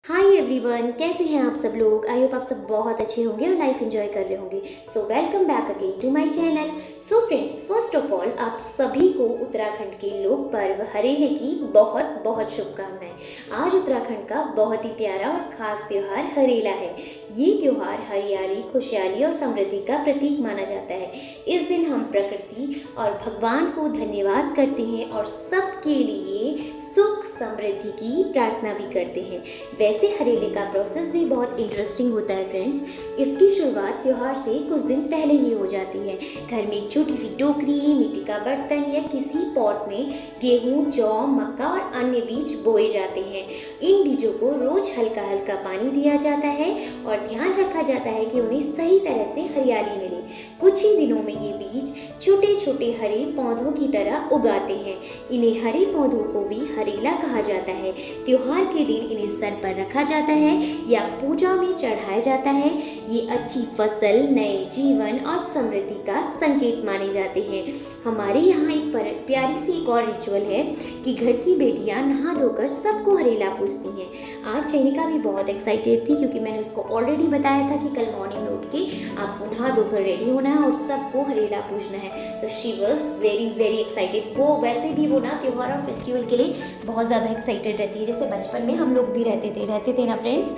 Hi everyone, कैसे हैं आप सब लोग। आई होप आप सब बहुत अच्छे होंगे और लाइफ एंजॉय कर रहे होंगे। So welcome back again to my channel. So friends, first of all आप सभी को उत्तराखंड के लोक पर्व हरेले की बहुत बहुत शुभकामनाएं। आज उत्तराखंड का बहुत ही प्यारा और खास त्यौहार हरेला है। ये त्यौहार हरियाली, खुशहाली और समृद्धि का प्रतीक माना जाता है। इस दिन हम प्रकृति और भगवान को धन्यवाद करते हैं और सबके लिए सुख समृद्धि की प्रार्थना भी करते हैं। वैसे हरेले का प्रोसेस भी बहुत इंटरेस्टिंग होता है फ्रेंड्स। इसकी शुरुआत त्योहार से कुछ दिन पहले ही हो जाती है। घर में एक छोटी सी टोकरी, मिट्टी का बर्तन या किसी पॉट में गेहूं, जौ, मक्का और अन्य बीज बोए जाते हैं। इन बीजों को रोज हल्का हल्का पानी दिया जाता है और ध्यान रखा जाता है कि उन्हें सही तरह से हरियाली मिले। कुछ ही दिनों में ये बीज छोटे छोटे हरे पौधों की तरह उगाते हैं। इन्हें हरे पौधों को भी हरेला कहा जाता है। त्योहार के दिन इन्हें सर पर रखा जाता है या पूजा में चढ़ाया जाता है। ये अच्छी फसल, नए जीवन और समृद्धि का संकेत माने जाते हैं। हमारे यहाँ एक प्यारी सी एक और रिचुअल है कि घर की बेटियां नहा धोकर सबको हरेला पूजती हैं। आज चैनिका भी बहुत एक्साइटेड थी क्योंकि मैंने उसको ऑलरेडी बताया था कि कल मॉर्निंग में उठ के आपको नहा धोकर रेडी होना है और सबको हरेला पूजना है। तो she was very very excited. वो वैसे भी वो ना त्योहार और फेस्टिवल के लिए बहुत ज़्यादा एक्साइटेड रहती है, जैसे बचपन में हम लोग भी रहते थे ना फ्रेंड्स।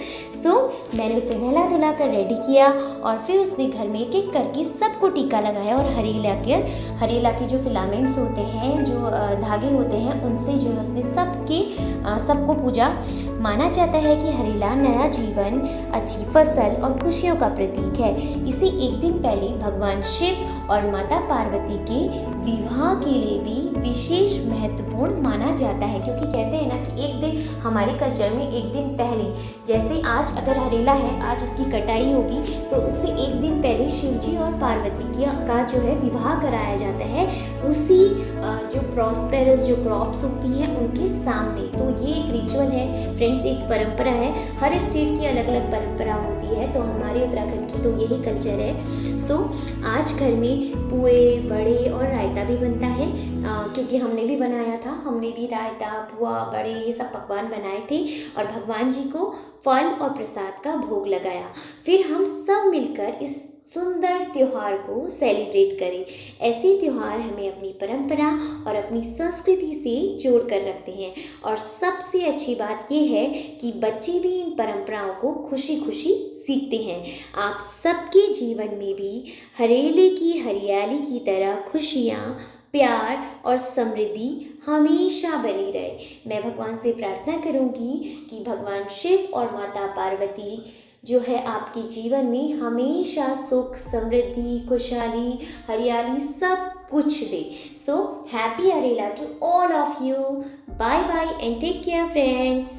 सो मैंने उसे नहला धुला कर रेडी किया और फिर उसने घर में एक एक करके सबको टीका लगाया और हरेला के जो फिलामेंट्स होते हैं, जो धागे होते हैं, उनसे जो है उसने सबको पूजा। माना जाता है कि हरेला नया जीवन, अच्छी फसल और खुशियों का प्रतीक है। इसे एक दिन पहले भगवान शिव और माता पार्वती के विवाह के लिए भी विशेष महत्वपूर्ण माना जाता है, क्योंकि कहते हैं ना कि एक दिन हमारे कल्चर में एक दिन पहले, जैसे आज अगर हरेला है, आज उसकी कटाई होगी तो उससे एक दिन पहले शिवजी और पार्वती का जो है विवाह कराया जाता है। उसी जो प्रॉस्पेरस जो क्रॉप्स होती हैं उनके सामने। तो ये एक रिचुअल है फ्रेंड्स, एक परंपरा है। हर स्टेट की अलग अलग परंपरा होती है, तो हमारे उत्तराखंड की तो यही कल्चर है। सो आज घर में पुए, बड़े और रायता भी बनता है, क्योंकि हमने भी बनाया था। हमने भी रायता, पुआ, बड़े ये सब पकवान बनाए थे और भगवान जी को फल और प्रसाद का भोग लगाया। फिर हम सब मिलकर इस सुंदर त्योहार को सेलिब्रेट करें। ऐसे त्योहार हमें अपनी परंपरा और अपनी संस्कृति से जोड़ कर रखते हैं और सबसे अच्छी बात ये है कि बच्चे भी इन परंपराओं को खुशी खुशी सीखते हैं। आप सबके जीवन में भी हरेले की हरियाली की तरह खुशियाँ, प्यार और समृद्धि हमेशा बनी रहे। मैं भगवान से प्रार्थना करूंगी कि भगवान शिव और माता पार्वती जो है आपके जीवन में हमेशा सुख, समृद्धि, खुशहाली, हरियाली सब कुछ दे। So happy Harela to all of you. Bye bye and take care friends.